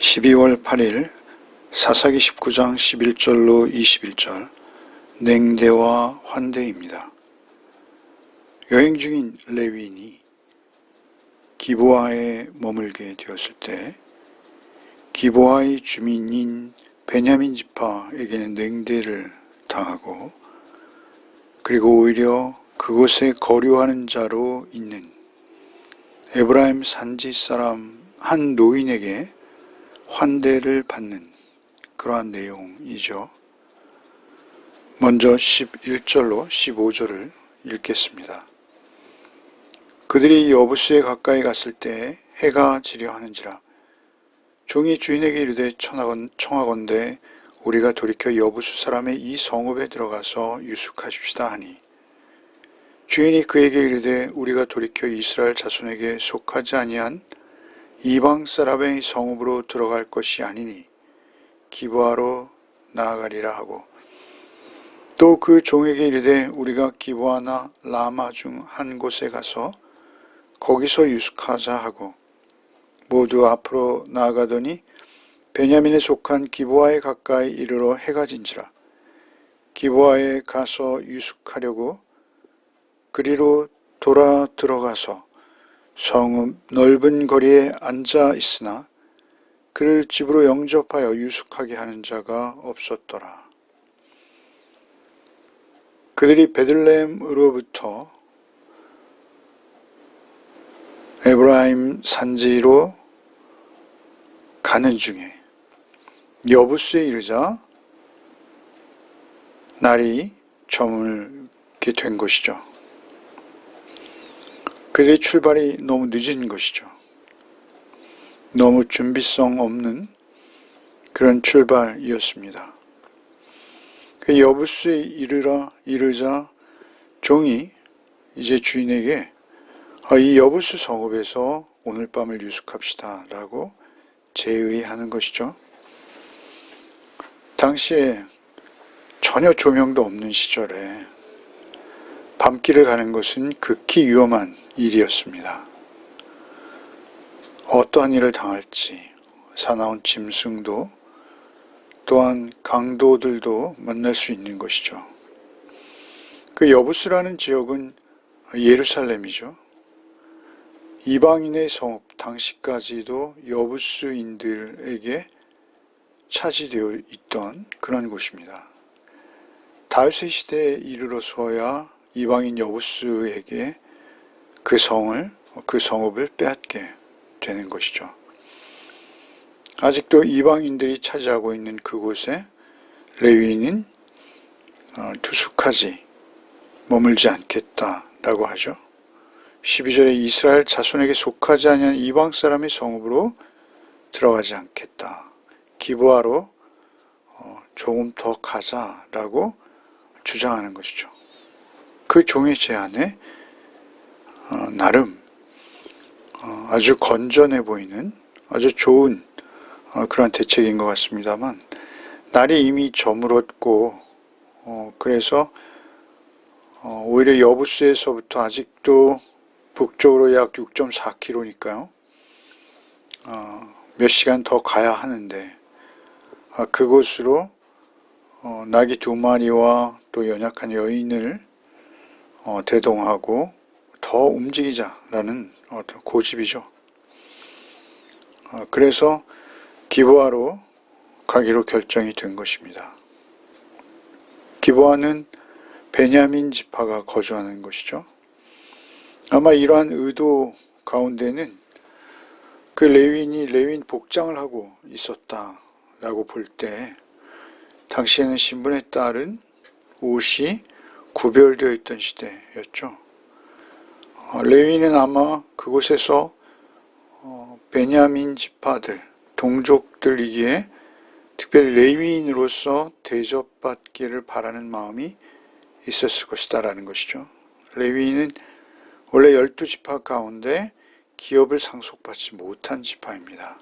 12월 8일 사사기 19장 11절로 21절 냉대와 환대입니다. 여행 중인 레위인이 기브아에 머물게 되었을 때 기브아의 주민인 베냐민 지파에게는 냉대를 당하고 그리고 오히려 그곳에 거류하는 자로 있는 에브라임 산지 사람 한 노인에게 환대를 받는 그러한 내용이죠. 먼저 11절로 15절을 읽겠습니다. 그들이 여부스에 가까이 갔을 때 해가 지려 하는지라 종이 주인에게 이르되 청하건대 우리가 돌이켜 여부스 사람의 이 성읍에 들어가서 유숙하십시다 하니 주인이 그에게 이르되 우리가 돌이켜 이스라엘 자손에게 속하지 아니한 이방 사람의 성읍으로 들어갈 것이 아니니 기브아로 나아가리라 하고 또 그 종에게 이르되 우리가 기브아나 라마 중 한 곳에 가서 거기서 유숙하자 하고 모두 앞으로 나아가더니 베냐민에 속한 기브아에 가까이 이르러 해가 진지라 기브아에 가서 유숙하려고 그리로 돌아 들어가서 성읍 넓은 거리에 앉아 있으나 그를 집으로 영접하여 유숙하게 하는 자가 없었더라. 그들이 베들레헴으로부터 에브라임 산지로 가는 중에 여부스에 이르자 날이 저물게 된 것이죠. 그들의 출발이 너무 늦은 것이죠. 너무 준비성 없는 그런 출발이었습니다. 그 여부스에 이르자 종이 이제 주인에게 이 여부스 성읍에서 오늘 밤을 유숙합시다 라고 제의하는 것이죠. 당시에 전혀 조명도 없는 시절에 밤길을 가는 것은 극히 위험한 일이었습니다. 어떠한 일을 당할지 사나운 짐승도 또한 강도들도 만날 수 있는 것이죠. 그 여부스라는 지역은 예루살렘이죠. 이방인의 성읍 당시까지도 여부스인들에게 차지되어 있던 그런 곳입니다. 다윗의 시대에 이르러서야 이방인 여부스에게 그 성읍을 빼앗게 되는 것이죠. 아직도 이방인들이 차지하고 있는 그곳에 레위인은 투숙하지 머물지 않겠다라고 하죠. 12절에 이스라엘 자손에게 속하지 아니한 이방 사람의 성읍으로 들어가지 않겠다. 기브아로 조금 더 가자라고 주장하는 것이죠. 그 종의 제안에 나름 아주 건전해 보이는 아주 좋은 그런 대책인 것 같습니다만 날이 이미 저물었고 그래서 오히려 여부스에서부터 아직도 북쪽으로 약 6.4km니까요. 몇 시간 더 가야 하는데 그곳으로 나귀 2마리와 또 연약한 여인을 대동하고 더 움직이자라는 어떤 고집이죠. 그래서 기브아로 가기로 결정이 된 것입니다. 기브아는 베냐민 지파가 거주하는 곳이죠. 아마 이러한 의도 가운데는 그 레위인이 레위인 복장을 하고 있었다라고 볼 때 당시에는 신분에 따른 옷이 구별되어 있던 시대였죠. 레위인은 아마 그곳에서 베냐민 지파들, 동족들이기에 특별히 레위인으로서 대접받기를 바라는 마음이 있었을 것이다라는 것이죠. 레위인은 원래 12지파 가운데 기업을 상속받지 못한 지파입니다.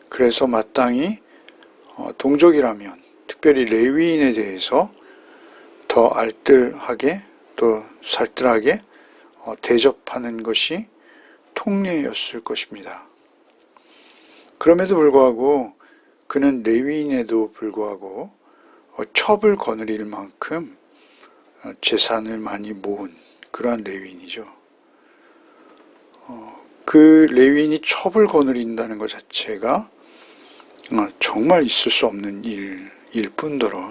그래서 마땅히 동족이라면 특별히 레위인에 대해서 더 알뜰하게 또 살뜰하게 대접하는 것이 통례였을 것입니다. 그럼에도 불구하고 그는 레위인에도 불구하고 첩을 거느릴 만큼 재산을 많이 모은 그러한 레위인이죠. 그 레위인이 첩을 거느린다는 것 자체가 정말 있을 수 없는 일일 뿐더러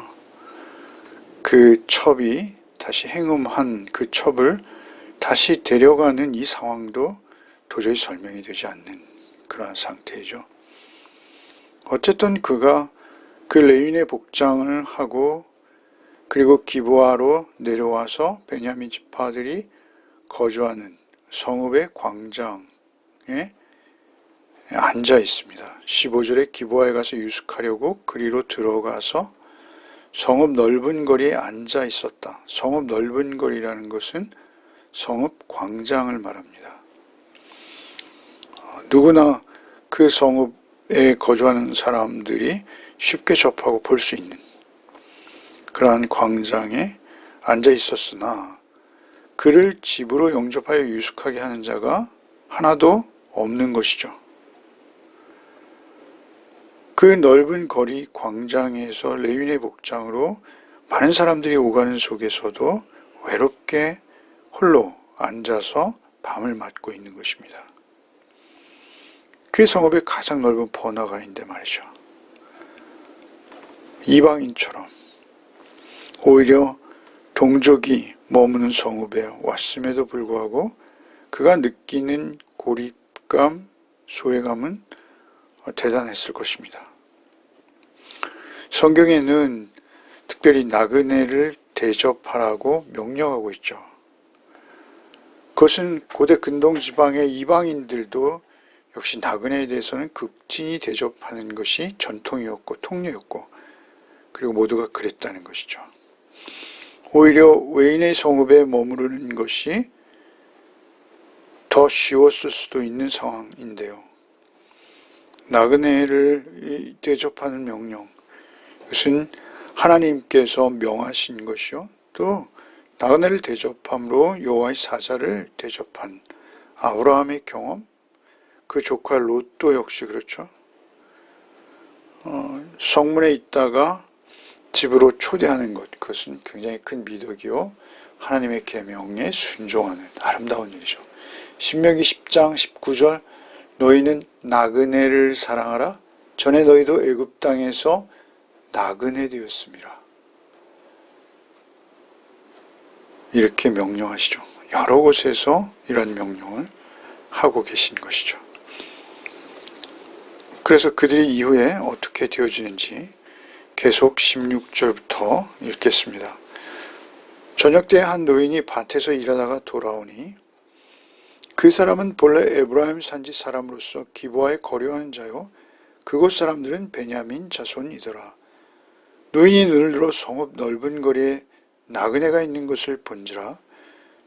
그 첩이 다시 행음한 그 첩을 다시 데려가는 이 상황도 도저히 설명이 되지 않는 그러한 상태이죠. 어쨌든 그가 그 레위인의 복장을 하고 그리고 기브아로 내려와서 베냐민 지파들이 거주하는 성읍의 광장에 앉아 있습니다. 15절에 기브아에 가서 유숙하려고 그리로 들어가서 성읍 넓은 거리에 앉아 있었다. 성읍 넓은 거리라는 것은 성읍 광장을 말합니다. 누구나 그 성읍에 거주하는 사람들이 쉽게 접하고 볼 수 있는 그러한 광장에 앉아 있었으나 그를 집으로 영접하여 유숙하게 하는 자가 하나도 없는 것이죠. 그 넓은 거리 광장에서 레위인의 복장으로 많은 사람들이 오가는 속에서도 외롭게 홀로 앉아서 밤을 맞고 있는 것입니다. 그 성읍의 가장 넓은 번화가인데 말이죠. 이방인처럼 오히려 동족이 머무는 성읍에 왔음에도 불구하고 그가 느끼는 고립감, 소외감은 대단했을 것입니다. 성경에는 특별히 나그네를 대접하라고 명령하고 있죠. 그것은 고대 근동 지방의 이방인들도 역시 나그네에 대해서는 극진히 대접하는 것이 전통이었고 통례였고 그리고 모두가 그랬다는 것이죠. 오히려 외인의 성읍에 머무르는 것이 더 쉬웠을 수도 있는 상황인데요. 나그네를 대접하는 명령, 이것은 하나님께서 명하신 것이요. 또 나그네를 대접함으로 여호와의 사자를 대접한 아브라함의 경험, 그 조카 롯도 역시 그렇죠. 성문에 있다가 집으로 초대하는 것, 그것은 굉장히 큰 미덕이요. 하나님의 계명에 순종하는 아름다운 일이죠. 신명기 10장 19절 너희는 나그네를 사랑하라. 전에 너희도 애굽 땅에서 나그네 되었습니다. 이렇게 명령하시죠. 여러 곳에서 이런 명령을 하고 계신 것이죠. 그래서 그들이 이후에 어떻게 되어지는지 계속 16절부터 읽겠습니다. 저녁 때 한 노인이 밭에서 일하다가 돌아오니 그 사람은 본래 에브라임 산지 사람으로서 기브아에 거류하는 자요 그곳 사람들은 베냐민 자손이더라. 노인이 눈을 들어 성읍 넓은 거리에 나그네가 있는 것을 본지라.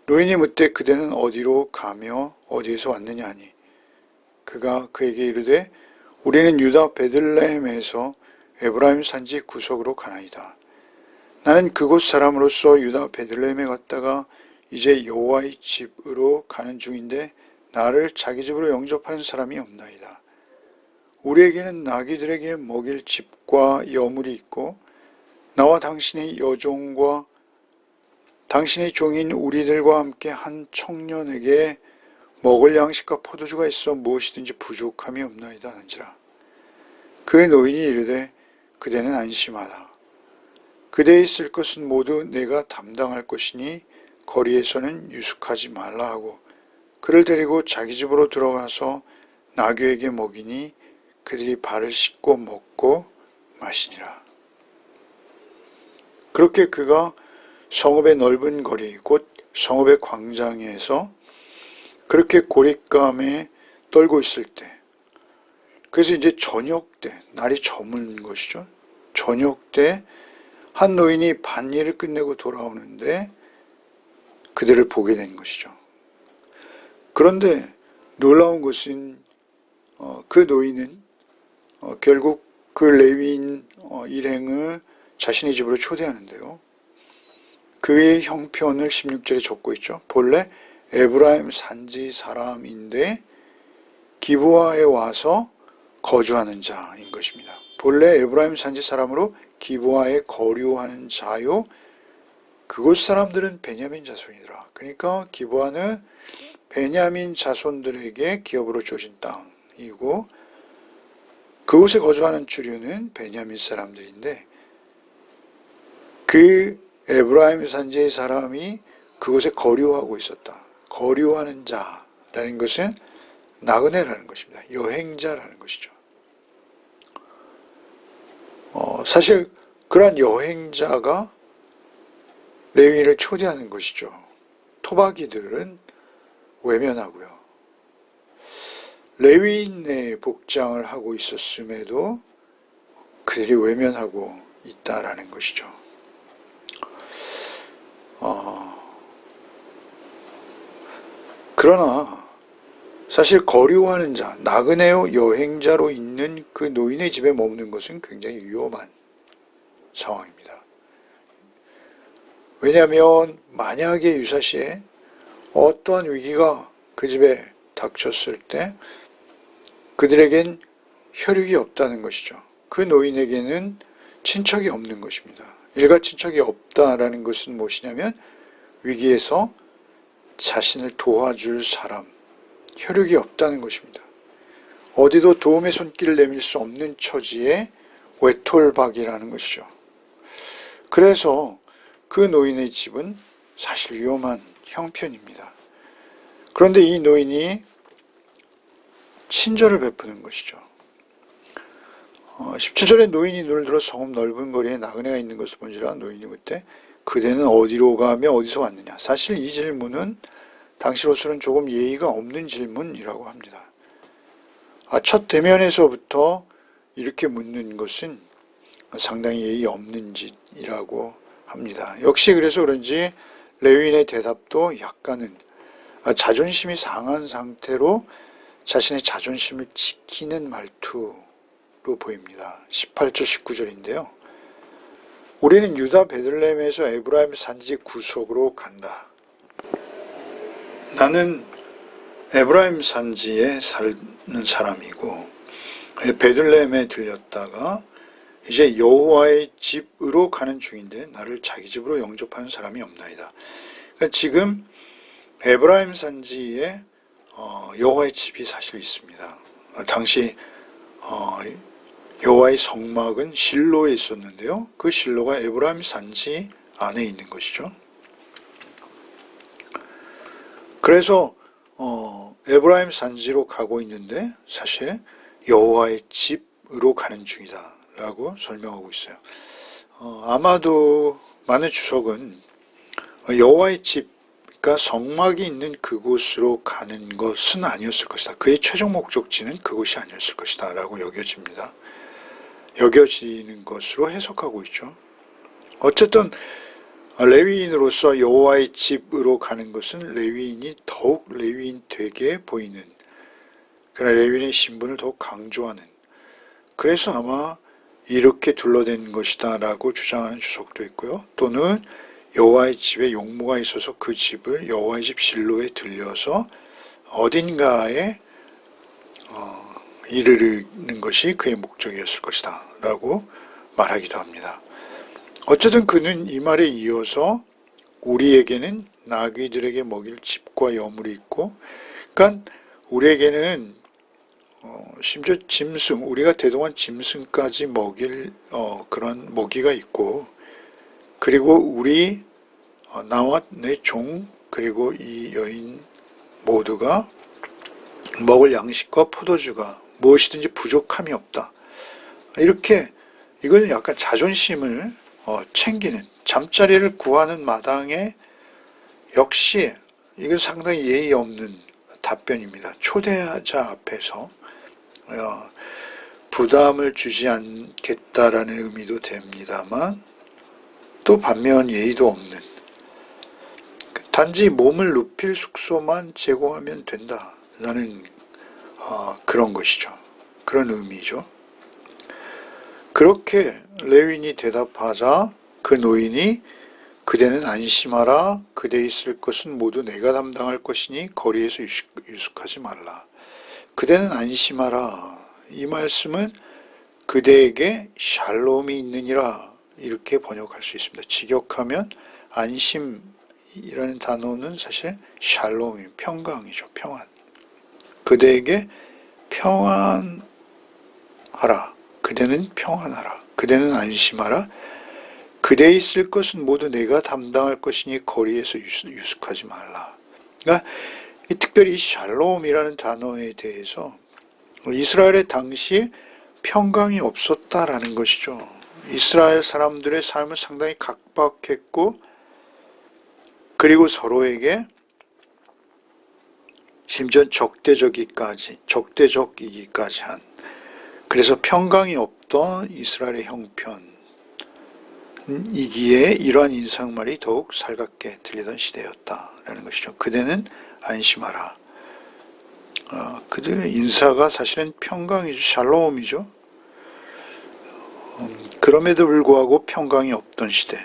노인이 묻되 그대는 어디로 가며 어디에서 왔느냐 하니 그가 그에게 이르되 우리는 유다 베들레헴에서 에브라임 산지 구석으로 가나이다. 나는 그곳 사람으로서 유다 베들레헴에 갔다가 이제 여호와의 집으로 가는 중인데 나를 자기 집으로 영접하는 사람이 없나이다. 우리에게는 나귀들에게 먹일 집과 여물이 있고 나와 당신의 여종과 당신의 종인 우리들과 함께 한 청년에게 먹을 양식과 포도주가 있어 무엇이든지 부족함이 없나이다 하는지라. 그 노인이 이르되 그대는 안심하라. 그대에 있을 것은 모두 내가 담당할 것이니 거리에서는 유숙하지 말라 하고 그를 데리고 자기 집으로 들어가서 나귀에게 먹이니 그들이 발을 씻고 먹고 마시니라. 그렇게 그가 성읍의 넓은 거리 곧 성읍의 광장에서 그렇게 고립감에 떨고 있을 때 그래서 이제 저녁 때 날이 저문 것이죠. 저녁 때 한 노인이 밭일을 끝내고 돌아오는데 그들을 보게 된 것이죠. 그런데 놀라운 것은 그 노인은 결국 그 레위인 일행을 자신의 집으로 초대하는데요. 그의 형편을 16절에 적고 있죠. 본래 에브라임 산지 사람인데 기브아에 와서 거주하는 자인 것입니다. 본래 에브라임 산지 사람으로 기브아에 거류하는 자요. 그곳 사람들은 베냐민 자손이더라. 그러니까 기브아는 베냐민 자손들에게 기업으로 주어진 땅이고 그곳에 거주하는 주류는 베냐민 사람들인데 그 에브라임 산지의 사람이 그곳에 거류하고 있었다. 거류하는 자라는 것은 나그네라는 것입니다. 여행자라는 것이죠. 사실 그러한 여행자가 레위인을 초대하는 것이죠. 토박이들은 외면하고요. 레위인의 복장을 하고 있었음에도 그들이 외면하고 있다라는 것이죠. 그러나 사실 거류하는 자, 나그네요 여행자로 있는 그 노인의 집에 머무는 것은 굉장히 위험한 상황입니다. 왜냐하면 만약에 유사시에 어떠한 위기가 그 집에 닥쳤을 때 그들에겐 혈육이 없다는 것이죠. 그 노인에게는 친척이 없는 것입니다. 일가 친척이 없다라는 것은 무엇이냐면 위기에서 자신을 도와줄 사람, 혈육이 없다는 것입니다. 어디도 도움의 손길을 내밀 수 없는 처지의 외톨박이라는 것이죠. 그래서 그 노인의 집은 사실 위험한 형편입니다. 그런데 이 노인이 친절을 베푸는 것이죠. 17절에 노인이 눈을 들어 성읍 넓은 거리에 나그네가 있는 것을 본지라 노인이 묻되 그대는 어디로 가며 어디서 왔느냐. 사실 이 질문은 당시로서는 조금 예의가 없는 질문이라고 합니다. 첫 대면에서부터 이렇게 묻는 것은 상당히 예의 없는 짓이라고 합니다. 역시 그래서 그런지 레위인의 대답도 약간은 자존심이 상한 상태로 자신의 자존심을 지키는 말투로 보입니다. 18절 19절인데요. 우리는 유다 베들레헴에서 에브라임 산지 구석으로 간다. 나는 에브라임 산지에 사는 사람이고 베들레헴에 들렸다가 이제 여호와의 집으로 가는 중인데 나를 자기 집으로 영접하는 사람이 없나이다. 그러니까 지금 에브라임 산지에 여호와의 집이 사실 있습니다. 당시 여호와의 성막은 실로에 있었는데요. 그 실로가 에브라임 산지 안에 있는 것이죠. 그래서 에브라임 산지로 가고 있는데 사실 여호와의 집으로 가는 중이다 라고 설명하고 있어요. 아마도 많은 주석은 여호와의 집, 그러니까 성막이 있는 그곳으로 가는 것은 아니었을 것이다. 그의 최종 목적지는 그곳이 아니었을 것이다 라고 여겨지는 것으로 해석하고 있죠. 어쨌든 레위인으로서 여호와의 집으로 가는 것은 레위인이 더욱 레위인 되게 보이는, 그러나 레위인의 신분을 더욱 강조하는, 그래서 아마 이렇게 둘러댄 것이다 라고 주장하는 주석도 있고요. 또는 여호와의 집에 용모가 있어서 그 집을 여호와의 집 실로에 들려서 어딘가에 이르는 것이 그의 목적이었을 것이다 라고 말하기도 합니다. 어쨌든 그는 이 말에 이어서 우리에게는 나귀들에게 먹일 집과 여물이 있고, 그러니까 우리에게는 심지어 짐승, 우리가 대동한 짐승까지 먹일 그런 먹이가 있고, 그리고 우리 나와 내 종 그리고 이 여인 모두가 먹을 양식과 포도주가 무엇이든지 부족함이 없다. 이렇게 이거는 약간 자존심을 챙기는, 잠자리를 구하는 마당에 역시 이건 상당히 예의 없는 답변입니다. 초대자 앞에서 부담을 주지 않겠다라는 의미도 됩니다만 또 반면 예의도 없는, 단지 몸을 눕힐 숙소만 제공하면 된다라는 그런 것이죠. 그런 의미죠. 그렇게 레위인이 대답하자 그 노인이 그대는 안심하라. 그대 있을 것은 모두 내가 담당할 것이니 거리에서 유숙하지 말라. 그대는 안심하라. 이 말씀은 그대에게 샬롬이 있느니라 이렇게 번역할 수 있습니다. 직역하면 안심이라는 단어는 사실 샬롬이 평강이죠. 평안. 그대에게 평안하라. 그대는 평안하라. 그대는 안심하라. 그대에 있을 것은 모두 내가 담당할 것이니 거리에서 유숙하지 말라. 그러니까 특별히 샬롬이라는 단어에 대해서 이스라엘의 당시 평강이 없었다라는 것이죠. 이스라엘 사람들의 삶은 상당히 각박했고, 그리고 서로에게 심지어 적대적이기까지 한, 그래서 평강이 없던 이스라엘의 형편이기에 이러한 인사말이 더욱 살갑게 들리던 시대였다라는 것이죠. 그대는 안심하라. 그들의 인사가 사실은 평강이죠. 샬롬이죠. 그럼에도 불구하고 평강이 없던 시대.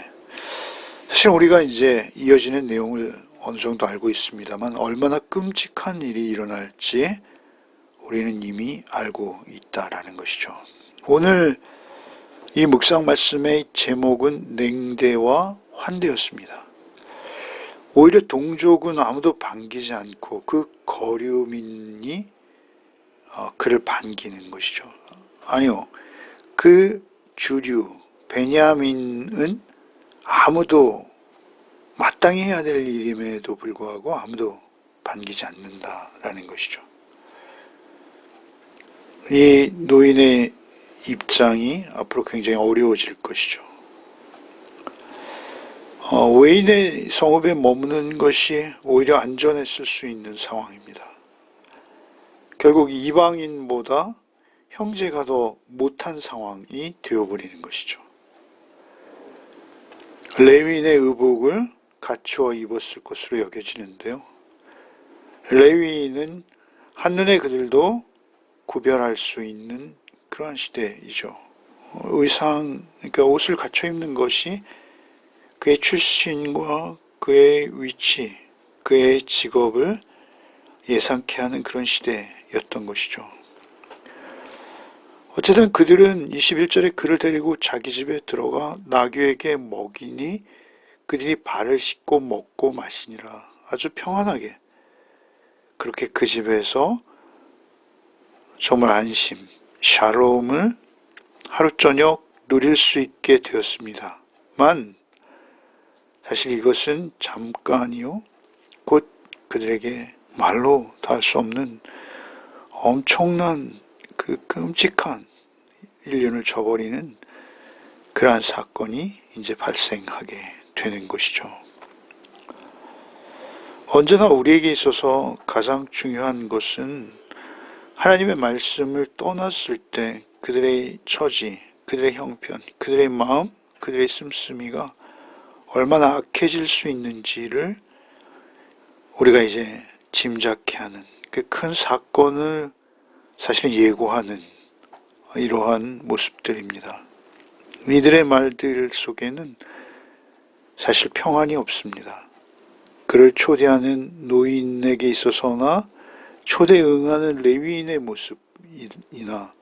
사실 우리가 이제 이어지는 내용을 어느 정도 알고 있습니다만 얼마나 끔찍한 일이 일어날지 우리는 이미 알고 있다라는 것이죠. 오늘 이 묵상 말씀의 제목은 냉대와 환대였습니다. 오히려 동족은 아무도 반기지 않고 그 거류민이 그를 반기는 것이죠. 아니요. 그 주류 베냐민은 아무도 마땅히 해야 될 일임에도 불구하고 아무도 반기지 않는다라는 것이죠. 이 노인의 입장이 앞으로 굉장히 어려워질 것이죠. 외인의 성읍에 머무는 것이 오히려 안전했을 수 있는 상황입니다. 결국 이방인보다 형제가 더 못한 상황이 되어버리는 것이죠. 레위인의 의복을 갖추어 입었을 것으로 여겨지는데요. 레위인은 한눈에 그들도 구별할 수 있는 그러한 시대이죠. 그러니까 옷을 갖춰 입는 것이 그의 출신과 그의 위치, 그의 직업을 예상케 하는 그런 시대였던 것이죠. 어쨌든 그들은 21절에 그를 데리고 자기 집에 들어가 나귀에게 먹이니 그들이 발을 씻고 먹고 마시니라. 아주 평안하게 그렇게 그 집에서 정말 안심, 샬롬을 하루 저녁 누릴 수 있게 되었습니다만 사실 이것은 잠깐이요, 곧 그들에게 말로 다 할 수 없는 엄청난 그 끔찍한 1년을 저버리는 그러한 사건이 이제 발생하게 되는 것이죠. 언제나 우리에게 있어서 가장 중요한 것은 하나님의 말씀을 떠났을 때 그들의 처지, 그들의 형편, 그들의 마음, 그들의 씀씀이가 얼마나 악해질 수 있는지를 우리가 이제 짐작케 하는 그 큰 사건을 사실은 예고하는 이러한 모습들입니다. 이들의 말들 속에는 사실 평안이 없습니다. 그를 초대하는 노인에게 있어서나 초대에 응하는 레위인의 모습이나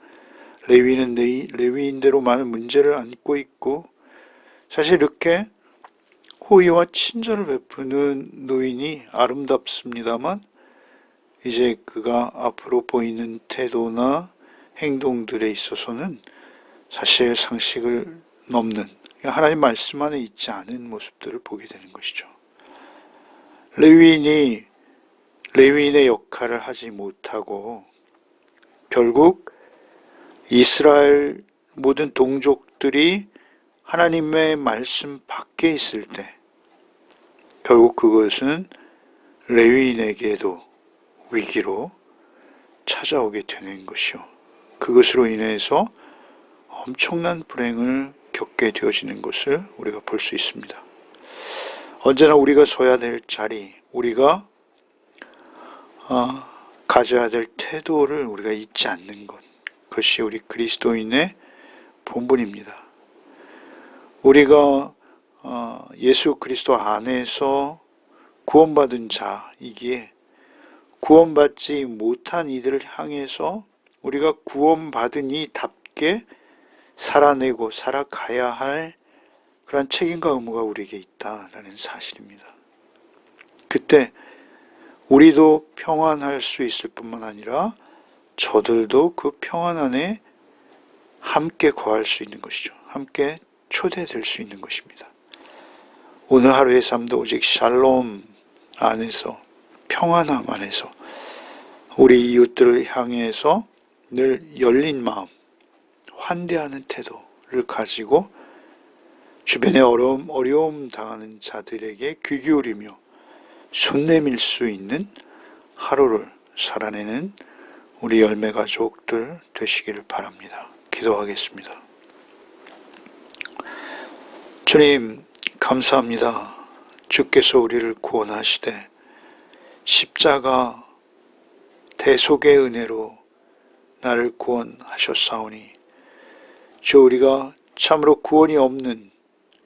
레위인은 레위인대로 많은 문제를 안고 있고, 사실 이렇게 호의와 친절을 베푸는 노인이 아름답습니다만 이제 그가 앞으로 보이는 태도나 행동들에 있어서는 사실 상식을 넘는, 하나님 말씀 안에 있지 않은 모습들을 보게 되는 것이죠. 레위인이 레위인의 역할을 하지 못하고 결국 이스라엘 모든 동족들이 하나님의 말씀 밖에 있을 때 결국 그것은 레위인에게도 위기로 찾아오게 되는 것이요, 그것으로 인해서 엄청난 불행을 겪게 되어지는 것을 우리가 볼 수 있습니다. 언제나 우리가 서야 될 자리, 우리가 가져야 될 태도를 우리가 잊지 않는 것, 그것이 우리 그리스도인의 본분입니다. 우리가 예수 그리스도 안에서 구원받은 자이기에 구원받지 못한 이들을 향해서 우리가 구원받은 이답게 살아내고 살아가야 할 그런 책임과 의무가 우리에게 있다라는 사실입니다. 그때 우리도 평안할 수 있을 뿐만 아니라 저들도 그 평안 안에 함께 거할 수 있는 것이죠. 함께 초대될 수 있는 것입니다. 오늘 하루의 삶도 오직 샬롬 안에서, 평안함 안에서 우리 이웃들을 향해서 늘 열린 마음, 환대하는 태도를 가지고 주변에 어려움 당하는 자들에게 귀 기울이며 손 내밀 수 있는 하루를 살아내는 우리 열매 가족들 되시기를 바랍니다. 기도하겠습니다. 주님, 감사합니다. 주께서 우리를 구원하시되 십자가 대속의 은혜로 나를 구원하셨사오니 주, 우리가 참으로 구원이 없는,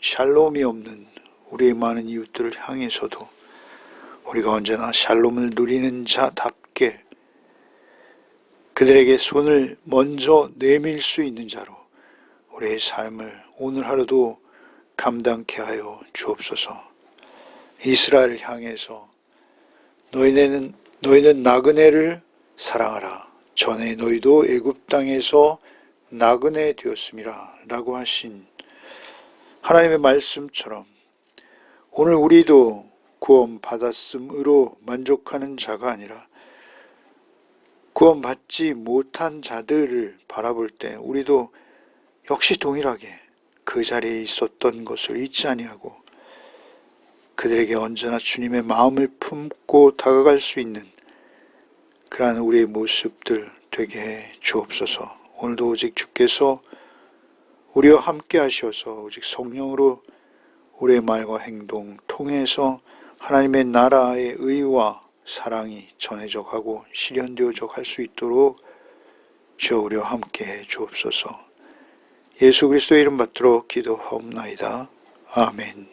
샬롬이 없는 우리의 많은 이웃들을 향해서도 우리가 언제나 샬롬을 누리는 자답게 그들에게 손을 먼저 내밀 수 있는 자로 우리의 삶을 오늘 하루도 감당케 하여 주옵소서. 이스라엘을 향해서 너희는 나그네를 사랑하라. 전에 너희도 애굽 땅에서 나그네 되었음이라 라고 하신 하나님의 말씀처럼 오늘 우리도 구원받았음으로 만족하는 자가 아니라 구원받지 못한 자들을 바라볼 때 우리도 역시 동일하게 그 자리에 있었던 것을 잊지 아니하고 그들에게 언제나 주님의 마음을 품고 다가갈 수 있는 그러한 우리의 모습들 되게 해 주옵소서. 오늘도 오직 주께서 우리와 함께 하셔서 오직 성령으로 우리의 말과 행동 통해서 하나님의 나라의 의와 사랑이 전해져 가고 실현되어져 갈 수 있도록 주여 우리와 함께 해 주옵소서. 예수 그리스도의 이름 받들어 기도하옵나이다. 아멘.